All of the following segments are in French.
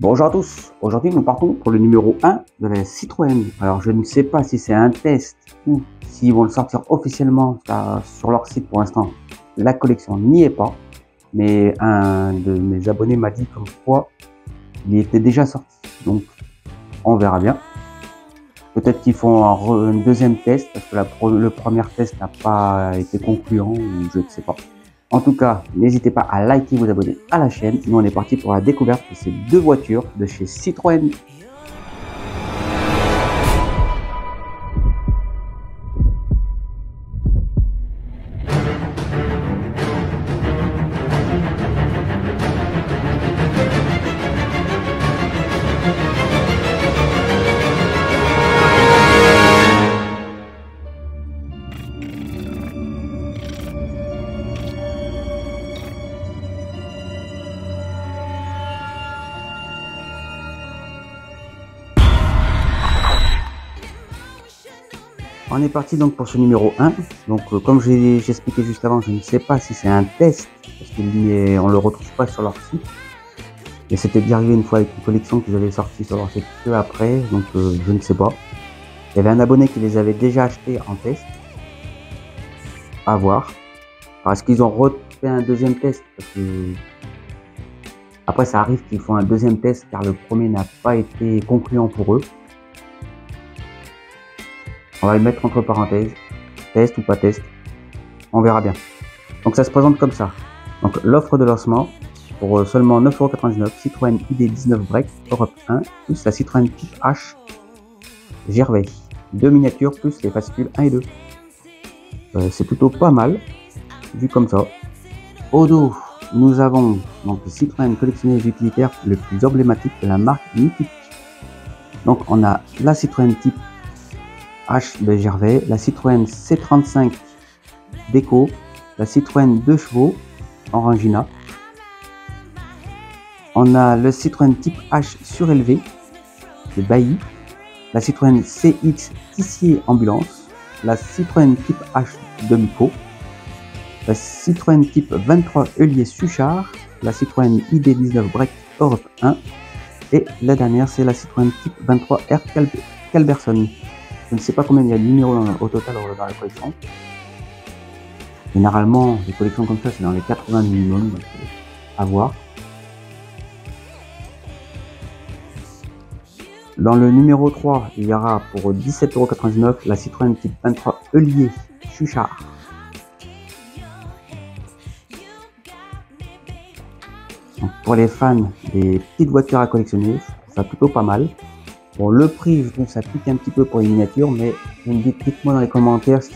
Bonjour à tous, aujourd'hui nous partons pour le numéro 1 de la Citroën. Alors je ne sais pas si c'est un test ou s'ils vont le sortir officiellement sur leur site. Pour l'instant la collection n'y est pas, mais un de mes abonnés m'a dit comme quoi il était déjà sorti, donc on verra bien. Peut-être qu'ils font un deuxième test parce que le premier test n'a pas été concluant, ou je ne sais pas. En tout cas, n'hésitez pas à liker, vous abonner à la chaîne. Nous, on est parti pour la découverte de ces deux voitures de chez Citroën. On est parti donc pour ce numéro 1. Donc comme j'ai expliqué juste avant, je ne sais pas si c'est un test, parce qu'on ne le retrouve pas sur leur site. Et c'était déjà arrivé une fois avec une collection qu'ils avaient sorti sur leur site peu après, donc je ne sais pas. Il y avait un abonné qui les avait déjà achetés en test. À voir. Est-ce qu'ils ont refait un deuxième test? Parce que après ça arrive qu'ils font un deuxième test car le premier n'a pas été concluant pour eux. On va le mettre entre parenthèses, test ou pas test, on verra bien. Donc ça se présente comme ça. Donc l'offre de lancement pour seulement 9,99 €, Citroën ID19 Break Europe 1 plus la Citroën Type H Gervais. Deux miniatures plus les fascicules 1 et 2. C'est plutôt pas mal, vu comme ça. Au dos, nous avons donc le Citroën collectionneur utilitaire le plus emblématique de la marque mythique. Donc on a la Citroën Type H de Gervais, la Citroën C35 Déco, la Citroën 2 chevaux Orangina. On a le Citroën Type H surélevé de Bailly, la Citroën CX Tissier Ambulance, la Citroën Type H Demico, la Citroën Type 23 Heulier Suchard, la Citroën ID19 Break Europe 1 et la dernière c'est la Citroën Type 23 R Calberson. Je ne sais pas combien il y a de numéros au total dans la collection. Généralement, des collections comme ça, c'est dans les 80 minimum, donc à voir. Dans le numéro 3, il y aura pour 17,99 € la Citroën Type 23 Heulier Suchard. Donc pour les fans des petites voitures à collectionner, je trouve ça plutôt pas mal. Bon, le prix, je trouve que ça pique un petit peu pour les miniatures, mais vous me dites-moi dans les commentaires si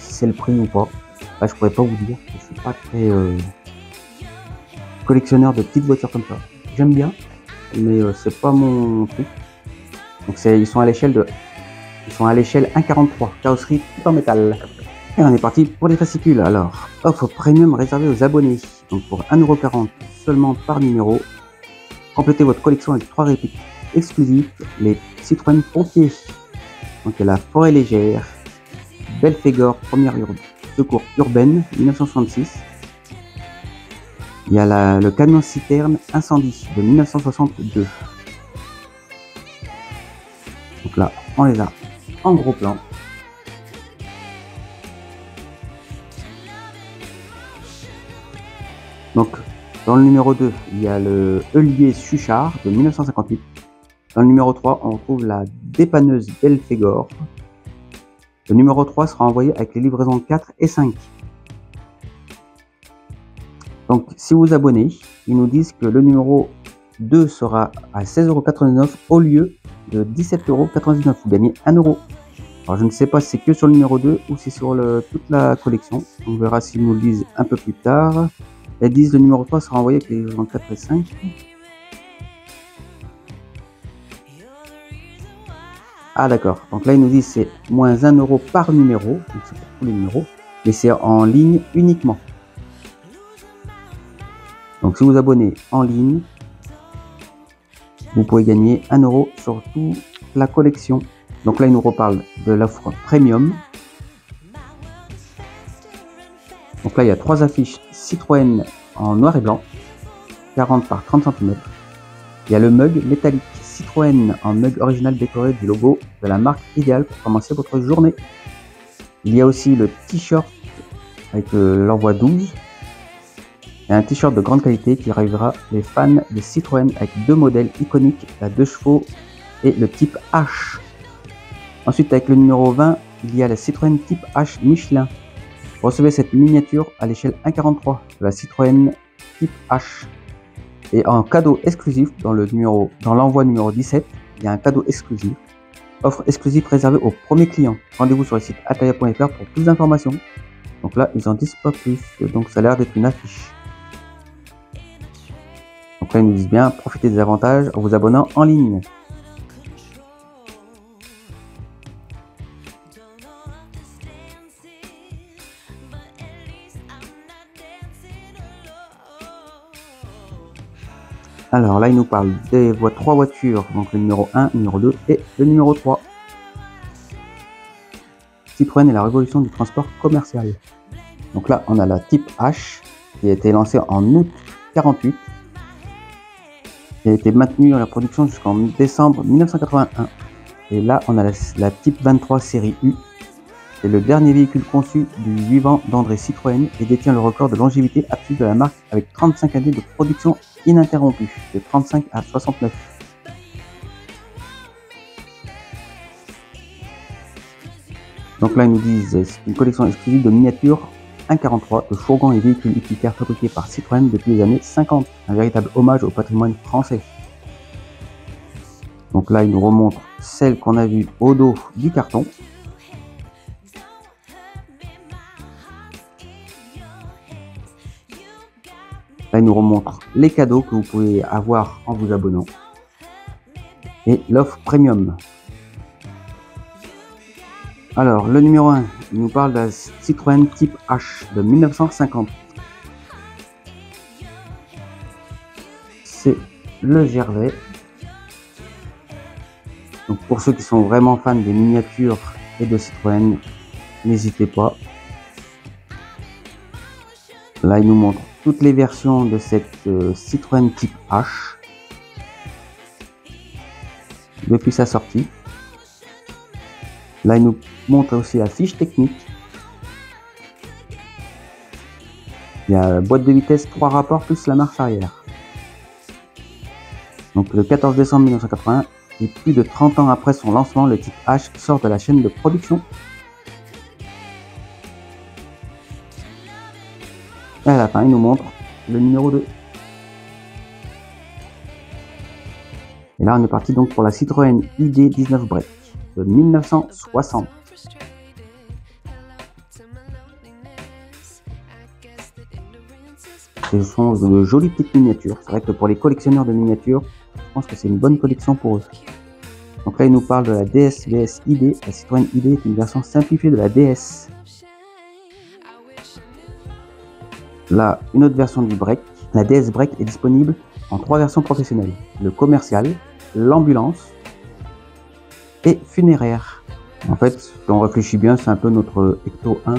c'est le prix ou pas. Là, je pourrais pas vous dire, je suis pas très collectionneur de petites voitures comme ça. J'aime bien, mais c'est pas mon truc. Donc ils sont à l'échelle 1,43, carrosserie tout en métal. Et on est parti pour les fascicules. Alors, offre premium réservée aux abonnés. Donc pour 1,40 € seulement par numéro, complétez votre collection avec 3 répliques exclusifs, les Citroën Pompiers. Donc il y a la Forêt Légère, Belphégor première secours urbaine 1966. Il y a le camion citerne incendie de 1962. Donc là on les a en gros plan. Donc dans le numéro 2 il y a le Heulier Suchard de 1958. Dans le numéro 3, on retrouve la dépanneuse Belphégor. Le numéro 3 sera envoyé avec les livraisons 4 et 5. Donc, si vous vous abonnez, ils nous disent que le numéro 2 sera à 16,99 € au lieu de 17,99 €. Vous gagnez 1 €. Alors, je ne sais pas si c'est que sur le numéro 2 ou si c'est sur toute la collection. On verra s'ils nous le disent un peu plus tard. Ils disent que le numéro 3 sera envoyé avec les livraisons 4 et 5. Ah d'accord, donc là ils nous disent c'est moins 1 € par numéro, donc c'est pour tous les numéros, et c'est en ligne uniquement. Donc si vous abonnez en ligne, vous pouvez gagner 1 € sur toute la collection. Donc là il nous reparle de l'offre premium. Donc là il y a 3 affiches Citroën en noir et blanc, 40 par 30 cm. Il y a le mug métallique Citroën en mug original décoré du logo de la marque, idéal pour commencer votre journée. Il y a aussi le t-shirt avec l'envoi 12 et un t-shirt de grande qualité qui arrivera les fans de Citroën avec deux modèles iconiques, la 2 chevaux et le type H. Ensuite, avec le numéro 20, il y a la Citroën type H Michelin. Recevez cette miniature à l'échelle 1,43 de la Citroën type H. Et en cadeau exclusif, dans l'envoi numéro 17, il y a un cadeau exclusif. Offre exclusive réservée aux premiers clients. Rendez-vous sur le site ataya.fr pour plus d'informations. Donc là, ils en disent pas plus. Donc ça a l'air d'être une affiche. Donc là, ils nous disent bien, profitez des avantages en vous abonnant en ligne. Alors là, il nous parle des trois voitures, donc le numéro 1, le numéro 2 et le numéro 3. Citroën et la révolution du transport commercial. Donc là, on a la type H qui a été lancée en août 48, qui a été maintenue dans la production jusqu'en décembre 1981. Et là, on a la type 23 série U. C'est le dernier véhicule conçu du vivant d'André Citroën et détient le record de longévité absolue de la marque avec 35 années de production ininterrompue, de 35 à 69. Donc là, ils nous disent c'est une collection exclusive de miniatures 1,43 de fourgons et véhicules utilitaires fabriqués par Citroën depuis les années 50. Un véritable hommage au patrimoine français. Donc là, ils nous remontrent celle qu'on a vue au dos du carton. Là, il nous remontre les cadeaux que vous pouvez avoir en vous abonnant. Et l'offre premium. Alors, le numéro 1, il nous parle de la Citroën type H de 1950. C'est le Gervais. Donc, pour ceux qui sont vraiment fans des miniatures et de Citroën, n'hésitez pas. Là, il nous montre toutes les versions de cette Citroën type H depuis sa sortie. Là, il nous montre aussi la fiche technique. Il y a la boîte de vitesse 3 rapports plus la marche arrière. Donc le 14 décembre 1980, et plus de 30 ans après son lancement, le type H sort de la chaîne de production. Et à la fin, il nous montre le numéro 2. Et là, on est parti donc pour la Citroën ID 19 break de 1960. Ce sont de jolies petites miniatures. C'est vrai que pour les collectionneurs de miniatures, je pense que c'est une bonne collection pour eux. Donc là, il nous parle de la DS VS ID. La Citroën ID est une version simplifiée de la DS. Là, une autre version du break. La DS break est disponible en 3 versions professionnelles. Le commercial, l'ambulance et funéraire. En fait, si on réfléchit bien, c'est un peu notre Ecto 1,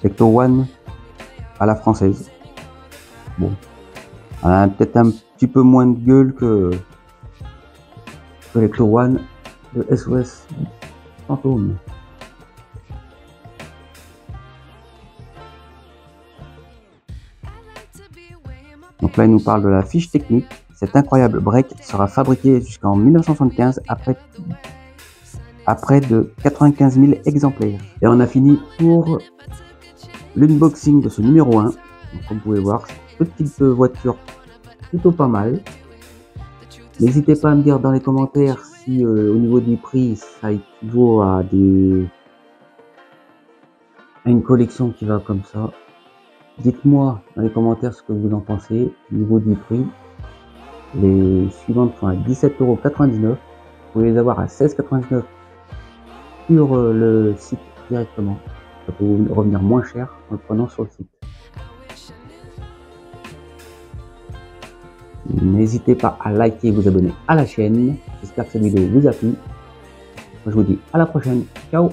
Ecto 1 à la française. Bon, elle a peut-être un petit peu moins de gueule que l'Ecto 1 de SOS Fantôme. Donc là, il nous parle de la fiche technique. Cet incroyable break sera fabriqué jusqu'en 1975 après de 95 000 exemplaires. Et on a fini pour l'unboxing de ce numéro 1. Donc, comme vous pouvez voir, petite voiture plutôt pas mal. N'hésitez pas à me dire dans les commentaires si au niveau du prix ça équivaut à une collection qui va comme ça. Dites-moi dans les commentaires ce que vous en pensez au niveau du prix. Les suivantes sont à 17,99 €. Vous pouvez les avoir à 16,99 € sur le site directement. Ça peut vous revenir moins cher en le prenant sur le site. N'hésitez pas à liker et vous abonner à la chaîne. J'espère que cette vidéo vous a plu. Moi, je vous dis à la prochaine. Ciao!